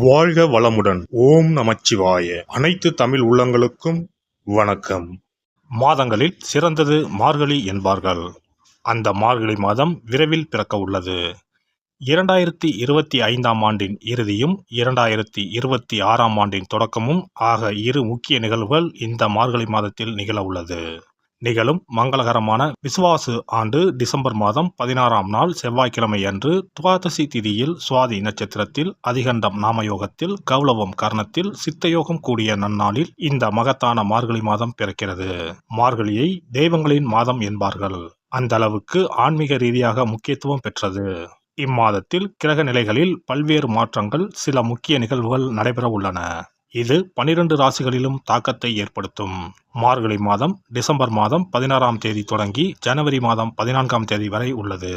வாழ்க வளமுடன். ஓம் நமச்சிவாய. அனைத்து தமிழ் உள்ளங்களுக்கும் வணக்கம். மாதங்களில் சிறந்தது மார்கழி என்பார்கள். அந்த மார்கழி மாதம் விரைவில் பிறக்க உள்ளது. 2025ஆம் ஆண்டின் இறுதியும் 2026ஆம் ஆண்டின் தொடக்கமும் ஆக இரு முக்கிய நிகழ்வுகள் இந்த மார்கழி மாதத்தில் நிகழ உள்ளது. நிகழும் மங்களகரமான விசுவாசு ஆண்டு டிசம்பர் மாதம் 16ஆம் நாள் செவ்வாய்க்கிழமை அன்று துவாதசி திதியில் சுவாதி நட்சத்திரத்தில் அதிகண்டம் நாமயோகத்தில் கௌளவம் கர்ணத்தில் சித்தயோகம் கூடிய நன்னாளில் இந்த மகத்தான மார்கழி மாதம் பிறக்கிறது. மார்கழியை தெய்வங்களின் மாதம் என்பார்கள். அந்த அளவுக்கு ஆன்மீக ரீதியாக முக்கியத்துவம் பெற்றது. இம்மாதத்தில் கிரக நிலைகளில் பல்வேறு மாற்றங்கள், சில முக்கிய நிகழ்வுகள் நடைபெற உள்ளன. இது 12 ராசிகளிலும் தாக்கத்தை ஏற்படுத்தும். மார்கழி மாதம் டிசம்பர் மாதம் 16ஆம் தேதி தொடங்கி ஜனவரி மாதம் 14ஆம் தேதி வரை உள்ளது.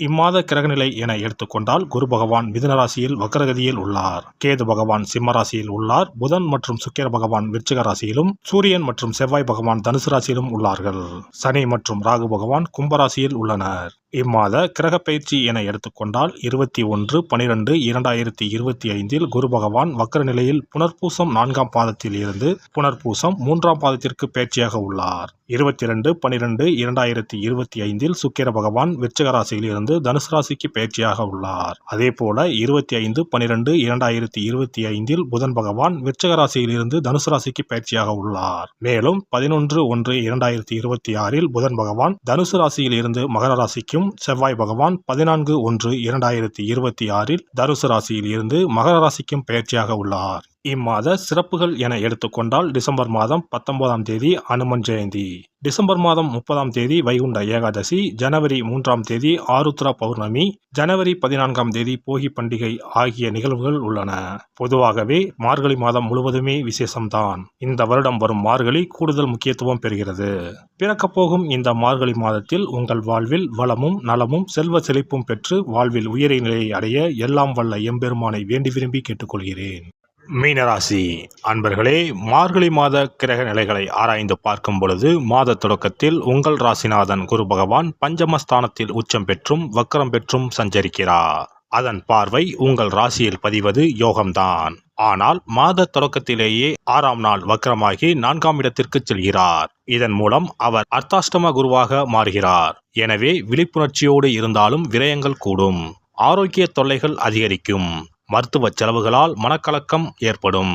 இம்மாத கிரகநிலை என எடுத்துக்கொண்டால் குரு பகவான் மிதுன ராசியில் வக்ரகதியில் உள்ளார். கேது பகவான் சிம்ம ராசியில் உள்ளார். புதன் மற்றும் சுக்கிர பகவான் விருச்சிக ராசியிலும், சூரியன் மற்றும் செவ்வாய் பகவான் தனுசு ராசியிலும் உள்ளார்கள். சனி மற்றும் ராகு பகவான் கும்பராசியில் உள்ளனர். இம்மாத கிரக பயிற்சி என எடுத்துக்கொண்டால் 21/12/2025 குரு பகவான் வக்ர நிலையில் புனர்பூசம் 4ஆம் பாதத்தில் இருந்து புனர்பூசம் 3ஆம் பாதத்திற்கு பயிற்சியாக உள்ளார். 22/12/2025 சுக்கிர பகவான் விருச்சிக ராசியில் இருந்து தனுசு ராசிக்கு பயிற்சியாக உள்ளார். அதேபோல 25/12/2025 புதன் பகவான் விருச்சிக ராசியில் இருந்து தனுசு ராசிக்கு பயிற்சியாக உள்ளார். மேலும் 11/1/2026 புதன் பகவான் தனுசு ராசியில் இருந்து மகர ராசிக்கும், செவ்வாய் பகவான் 14/1/2026 தனுசு ராசியில் இருந்து மகர ராசிக்கும் பயிற்சியாக உள்ளார். இம்மாத சிறப்புகள் என எடுத்துக்கொண்டால் டிசம்பர் மாதம் 19ஆம் தேதி அனுமன் ஜெயந்தி, டிசம்பர் மாதம் 30ஆம் தேதி வைகுண்ட ஏகாதசி, ஜனவரி 3ஆம் தேதி ஆருத்ரா பௌர்ணமி, ஜனவரி 14ஆம் தேதி போகி பண்டிகை ஆகிய நிகழ்வுகள் உள்ளன. பொதுவாகவே மார்கழி மாதம் முழுவதுமே விசேஷம்தான். இந்த வருடம் வரும் மார்கழி கூடுதல் முக்கியத்துவம் பெறுகிறது. பிறக்கப்போகும் இந்த மார்கழி மாதத்தில் உங்கள் வாழ்வில் வளமும் நலமும் செல்வ செழிப்பும் பெற்று வாழ்வில் உயரிய நிலையை அடைய எல்லாம் வல்ல எம்பெருமானை வேண்டி விரும்பி கேட்டுக்கொள்கிறேன். மீனராசி அன்பர்களே, மார்கழி மாத கிரக நிலைகளை ஆராய்ந்து பார்க்கும் பொழுது மாத தொடக்கத்தில் உங்கள் ராசிநாதன் குரு பகவான் பஞ்சமஸ்தானத்தில் உச்சம் பெற்றும் வக்கரம் பெற்றும் சஞ்சரிக்கிறார். அதன் பார்வை உங்கள் ராசியில் பதிவது யோகம்தான். ஆனால் மாத தொடக்கத்திலேயே 6ஆம் நாள் வக்கரமாகி 4ஆம் இடத்திற்கு செல்கிறார். இதன் மூலம் அவர் அர்த்தாஷ்டம குருவாக மாறுகிறார். எனவே விழிப்புணர்ச்சியோடு இருந்தாலும் விரயங்கள் கூடும். ஆரோக்கிய தொல்லைகள் அதிகரிக்கும். மருத்துவ செலவுகளால் மனக்கலக்கம் ஏற்படும்.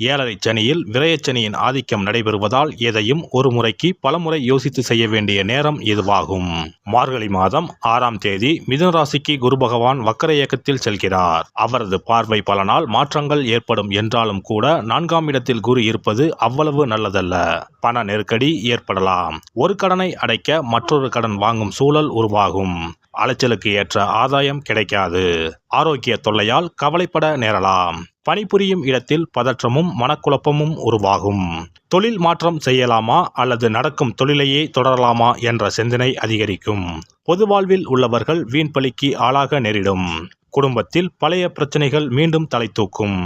7.5 சனியில் விரயச்சனியின் ஆதிக்கம் நடைபெறுவதால் எதையும் ஒரு முறைக்கு பலமுறை யோசித்து செய்ய வேண்டிய நேரம் இதுவாகும். மார்கழி மாதம் 6ஆம் தேதி மிதுன ராசிக்கு குரு பகவான் வக்கர இயக்கத்தில் செல்கிறார். அவரது பார்வை பலனால் மாற்றங்கள் ஏற்படும் என்றாலும் கூட 4ஆம் இடத்தில் குரு இருப்பது அவ்வளவு நல்லதல்ல. பண நெருக்கடி ஏற்படலாம். ஒரு கடனை அடைக்க மற்றொரு கடன் வாங்கும் சூழல் உருவாகும். அலைச்சலுக்கு ஏற்ற ஆதாயம் கிடைக்காது. ஆரோக்கிய தொல்லையால் கவலைப்பட நேரலாம். பணிபுரியும் இடத்தில் பதற்றமும் மனக்குழப்பமும் உருவாகும். தொழில் மாற்றம் செய்யலாமா அல்லது நடக்கும் தொழிலையே தொடரலாமா என்ற சிந்தனை அதிகரிக்கும். பொது வாழ்வில் உள்ளவர்கள் வீண்பலிக்கு ஆளாக நேரிடும். குடும்பத்தில் பழைய பிரச்சனைகள் மீண்டும் தலை தூக்கும்.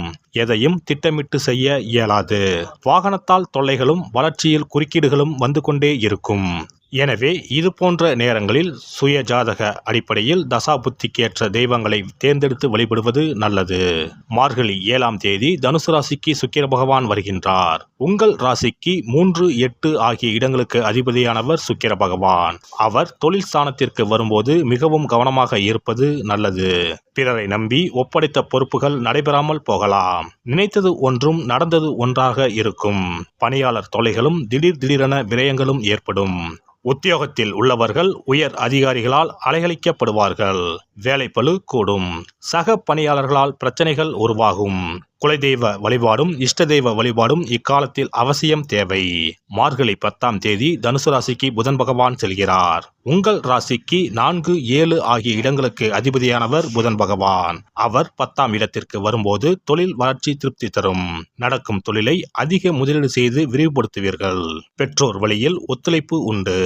எதையும் திட்டமிட்டு செய்ய இயலாது. வாகனத்தால் தொல்லைகளும் வளர்ச்சியில் குறுக்கீடுகளும் வந்து கொண்டே இருக்கும். எனவே இது போன்ற நேரங்களில் சுய ஜாதக அடிப்படையில் தசாபுத்திக்கேற்ற தெய்வங்களை தேர்ந்தெடுத்து வழிபடுவது நல்லது. மார்கழி 7ஆம் தேதி தனுசு ராசிக்கு சுக்கிர பகவான் வருகின்றார். உங்கள் ராசிக்கு 3, 8 ஆகிய இடங்களுக்கு அதிபதியானவர் சுக்கிர பகவான். அவர் தொழில் ஸ்தானத்திற்கு வரும்போது மிகவும் கவனமாக இருப்பது நல்லது. பிறரை நம்பி ஒப்படைத்த பொறுப்புகள் நடைபெறாமல் போகலாம். நினைத்தது ஒன்றும் நடந்தது ஒன்றாக இருக்கும். பணியாளர் தொல்லைகளும் திடீரென விரயங்களும் ஏற்படும். உத்தியோகத்தில் உள்ளவர்கள் உயர் அதிகாரிகளால் அலைகழிக்கப்படுவார்கள். வேலைப்பளு கூடும். சக பணியாளர்களால் பிரச்சனைகள் உருவாகும். குலதெய்வ வழிபாடும் இஷ்ட தெய்வ வழிபாடும் இக்காலத்தில் அவசியம் தேவை. மார்கழி 10ஆம் தேதி தனுசு ராசிக்கு புதன் பகவான் செல்கிறார். உங்கள் ராசிக்கு 4, 7 ஆகிய இடங்களுக்கு அதிபதியானவர் புதன் பகவான். அவர் 10ஆம் இடத்திற்கு வரும்போது தொழில் வளர்ச்சி திருப்தி தரும். நடக்கும் தொழிலை அதிக முதலீடு செய்து விரிவுபடுத்துவீர்கள். பெற்றோர் வழியில் ஒத்துழைப்பு உண்டு.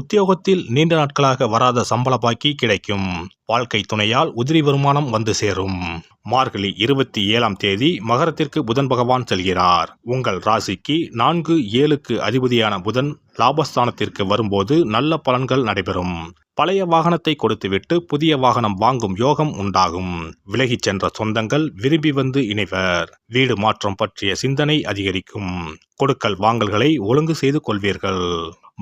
உத்தியோகத்தில் நீண்ட நாட்களாக வராத சம்பள பாக்கி கிடைக்கும். வாழ்க்கை துணையால் உதிரி வருமானம் வந்து சேரும். மார்கழி 27ஆம் தேதி மகரத்திற்கு புதன் பகவான் செல்கிறார். உங்கள் ராசிக்கு 4, 7க்கு அதிபதியான புதன் லாபஸ்தானத்திற்கு வரும்போது நல்ல பலன்கள் நடைபெறும். பழைய வாகனத்தை கொடுத்துவிட்டு புதிய வாகனம் வாங்கும் யோகம் உண்டாகும். விலகிச் சென்ற சொந்தங்கள் விரும்பி வந்து இணைவர். வீடு மாற்றம் பற்றிய சிந்தனை அதிகரிக்கும். கொடுக்கல் வாங்கல்களை ஒழுங்கு செய்து கொள்வீர்கள்.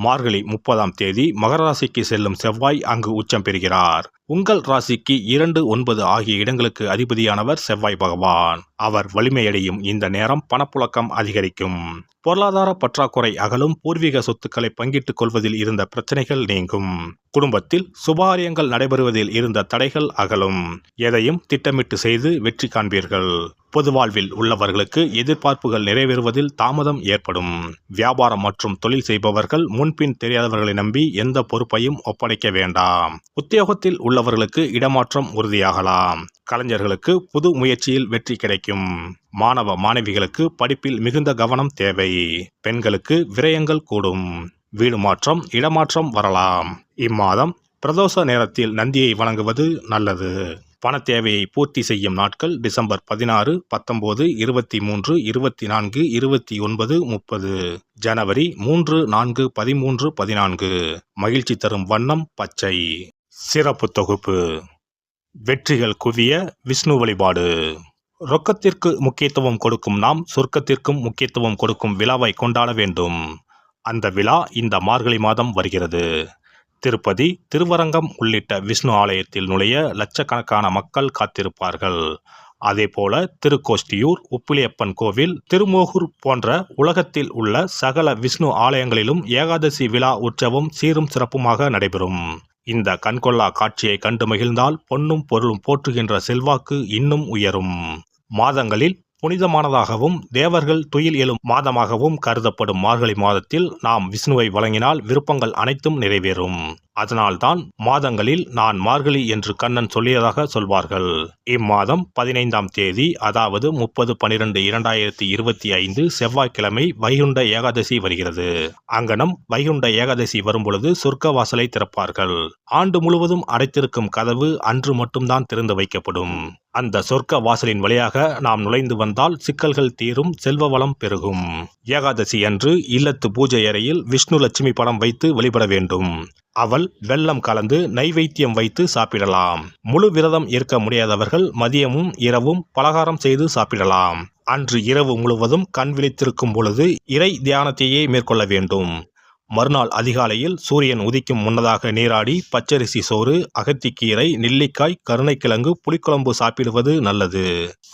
மார்கழி 30ஆம் தேதி மகர ராசிக்கு செல்லும் செவ்வாய் அங்கு உச்சம் பெறுகிறார். உங்கள் ராசிக்கு 2, 9 ஆகிய இடங்களுக்கு அதிபதியானவர் செவ்வாய் பகவான். அவர் வலிமையடையும் இந்த நேரம் பணப்புழக்கம் அதிகரிக்கும். பொருளாதார பற்றாக்குறை அகலும். பூர்வீக சொத்துக்களை பங்கிட்டுக் கொள்வதில் இருந்த பிரச்சனைகள் நீங்கும். குடும்பத்தில் சுபகாரியங்கள் நடைபெறுவதில் இருந்த தடைகள் அகலும். எதையும் திட்டமிட்டு செய்து வெற்றி காண்பீர்கள். பொது வாழ்வில் உள்ளவர்களுக்கு எதிர்பார்ப்புகள் நிறைவேறுவதில் தாமதம் ஏற்படும். வியாபாரம் மற்றும் தொழில் செய்பவர்கள் முன்பின் தெரியாதவர்களை நம்பி எந்த பொறுப்பையும் ஒப்படைக்க வேண்டாம். உத்தியோகத்தில் உள்ளவர்களுக்கு இடமாற்றம் உறுதியாகலாம். கலைஞர்களுக்கு புது முயற்சியில் வெற்றி கிடைக்கும். மாணவ மாணவிகளுக்கு படிப்பில் மிகுந்த கவனம் தேவை. பெண்களுக்கு விரயங்கள் கூடும். வீடு மாற்றம் இடமாற்றம் வரலாம். இம்மாதம் பிரதோஷ நேரத்தில் நந்தியை வணங்குவது நல்லது. பண தேவையை பூர்த்தி செய்யும் நாட்கள் டிசம்பர் 16, 19, 23, 24, 29, 30. ஜனவரி 3, 4, 13, 14. மகிழ்ச்சி தரும் வண்ணம் பச்சை. சிறப்பு தொகுப்பு. வெற்றிகள் குவிய விஷ்ணு வழிபாடு. ரொக்கத்திற்கு முக்கியத்துவம் கொடுக்கும் நாம் சொர்க்கத்திற்கும் முக்கியத்துவம் கொடுக்கும் விழாவை கொண்டாட வேண்டும். அந்த விழா இந்த மார்கழி மாதம் வருகிறது. திருப்பதி, திருவரங்கம் உள்ளிட்ட விஷ்ணு ஆலயத்தில் நுழைய லட்சக்கணக்கான மக்கள் காத்திருப்பார்கள். அதேபோல திருக்கோஷ்டியூர், உப்பிலியப்பன் கோவில், திருமோகூர் போன்ற உலகத்தில் உள்ள சகல விஷ்ணு ஆலயங்களிலும் ஏகாதசி விழா உற்சவம் சீரும் சிறப்புமாக நடைபெறும். இந்த கண்கொள்ளா காட்சியை கண்டு மகிழ்ந்தால் பொன்னும் பொருளும் போற்றுகின்ற செல்வாக்கு இன்னும் உயரும். மாதங்களில் புனிதமானதாகவும் தேவர்கள் துயில் எழும் மாதமாகவும் கருதப்படும் மார்கழி மாதத்தில் நாம் விஷ்ணுவை வழங்கினால் விருப்பங்கள் அனைத்தும் நிறைவேறும். அதனால்தான் மாதங்களில் நான் மார்கழி என்று கண்ணன் சொல்லியதாக சொல்வார்கள். இம்மாதம் 15ஆம் தேதி அதாவது 30/12/2025 செவ்வாய்க்கிழமை வைகுண்ட ஏகாதசி வருகிறது. அங்கனம் வைகுண்ட ஏகாதசி வரும்பொழுது சொர்க்க வாசலை திறப்பார்கள். ஆண்டு முழுவதும் அடைத்திருக்கும் கதவு அன்று மட்டும்தான் திறந்து வைக்கப்படும். அந்த சொர்க்க வாசலின் வழியாக நாம் நுழைந்து வந்தால் சிக்கல்கள் தீரும், செல்வ வளம் பெருகும். ஏகாதசி அன்று இல்லத்து பூஜை அறையில் விஷ்ணு லட்சுமி படம் வைத்து வழிபட வேண்டும். அவள் வெல்லம் கலந்து நைவேத்தியம் வைத்து சாப்பிடலாம். முழு விரதம் இருக்க முடியாதவர்கள் மதியமும் இரவும் பலகாரம் செய்து சாப்பிடலாம். அன்று இரவு முழுவதும் கண் விழித்திருக்கும் பொழுது இறை தியானத்தையே மேற்கொள்ள வேண்டும். மறுநாள் அதிகாலையில் சூரியன் உதிக்கும் முன்னதாக நீராடி பச்சரிசி சோறு, அகத்திக்கீரை, நெல்லிக்காய், கருணைக்கிழங்கு, புளிக்குழம்பு சாப்பிடுவது நல்லது.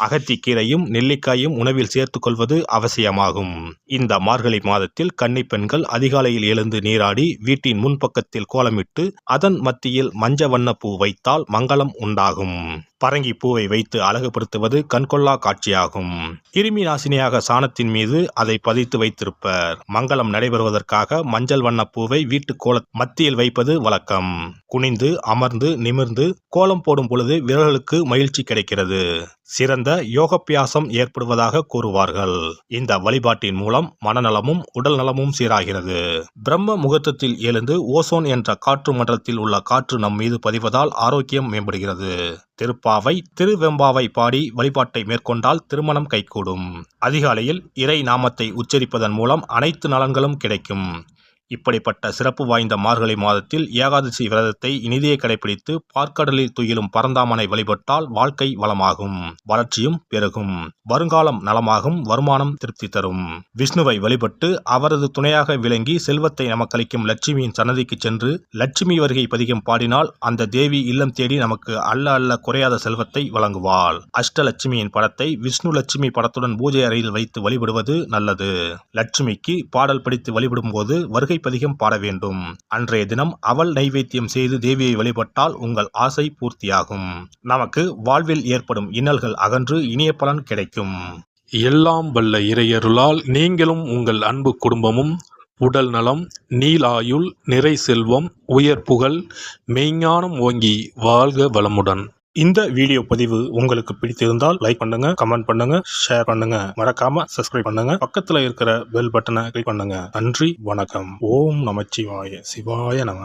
அகத்திக்கீரையும் நெல்லிக்காயும் உணவில் சேர்த்துக் கொள்வது அவசியமாகும். இந்த மார்கழி மாதத்தில் கன்னிப் பெண்கள் அதிகாலையில் எழுந்து நீராடி வீட்டின் முன்பக்கத்தில் கோலமிட்டு அதன் மத்தியில் மஞ்ச வண்ண பூ வைத்தால் மங்களம் உண்டாகும். பரங்கி பூவை வைத்து அழகுபடுத்துவது கண்கொள்ளா காட்சியாகும். கிருமி நாசினியாக சாணத்தின் மீது அதை பதித்து வைத்திருப்பர். மங்களம் நடைபெறுவதற்காக மஞ்சள் வண்ண பூவை வீட்டு கோல மத்தியில் வைப்பது வழக்கம். குனிந்து அமர்ந்து நிமிர்ந்து கோலம் போடும் பொழுது விரல்களுக்கு மகிழ்ச்சி கிடைக்கிறது. சிறந்த யோகாபியாசம் ஏற்படுவதாக கூறுவார்கள். இந்த வழிபாட்டின் மூலம் மனநலமும் உடல் நலமும் சீராகிறது. பிரம்ம முகூர்த்தத்தில் எழுந்து ஓசோன் என்ற காற்று மண்டலத்தில் உள்ள காற்று நம் மீது பதிவதால் ஆரோக்கியம் மேம்படுகிறது. திருப்பாவை, திருவெம்பாவை பாடி வழிபாட்டை மேற்கொண்டால் திருமணம் கைகூடும். அதிகாலையில் இறை நாமத்தை உச்சரிப்பதன் மூலம் அனைத்து நலன்களும் கிடைக்கும். இப்படிப்பட்ட சிறப்பு வாய்ந்த மார்கழி மாதத்தில் ஏகாதசி விரதத்தை இனிதே கடைபிடித்து பார்க்கடலில் துயிலும் பரந்தாமனை வழிபட்டால் வாழ்க்கை வளமாகும், வளர்ச்சியும் பெருகும், வருங்காலம் நலமாகும், வருமானம் திருப்தி தரும். விஷ்ணுவை வழிபட்டு அவரது துணையாக விளங்கி செல்வத்தை நமக்களிக்கும் லட்சுமியின் சன்னதிக்கு சென்று லட்சுமி வருகை பதிகம் பாடினால் அந்த தேவி இல்லம் தேடி நமக்கு அல்ல அல்ல குறையாத செல்வத்தை வழங்குவாள். அஷ்டலட்சுமியின் படத்தை விஷ்ணு லட்சுமி படத்துடன் பூஜை அறையில் வைத்து வழிபடுவது நல்லது. லட்சுமிக்கு பாடல் படித்து வழிபடும் போது வருகை பதிகம் பாட வேண்டும். அன்றைய தினம் அவள் நைவேத்தியம் செய்து தேவியை வழிபட்டால் உங்கள் ஆசை பூர்த்தியாகும். நமக்கு வாழ்வில் ஏற்படும் இன்னல்கள் அகன்று இனிய பலன் கிடைக்கும். எல்லாம் வல்ல இறையருளால் நீங்களும் உங்கள் அன்பு குடும்பமும் உடல் நலம், நீலாயுள், நிறை செல்வம், உயர் புகழ், மெய்ஞானம் ஓங்கி வாழ்க வளமுடன். இந்த வீடியோ பதிவு உங்களுக்கு பிடித்திருந்தால் லைக் பண்ணுங்க, கமெண்ட் பண்ணுங்க, ஷேர் பண்ணுங்க, மறக்காம சப்ஸ்கிரைப் பண்ணுங்க, பக்கத்துல இருக்கிற பெல் பட்டனை கிளிக் பண்ணுங்க. நன்றி, வணக்கம். ஓம் நமச்சிவாய, சிவாய நம.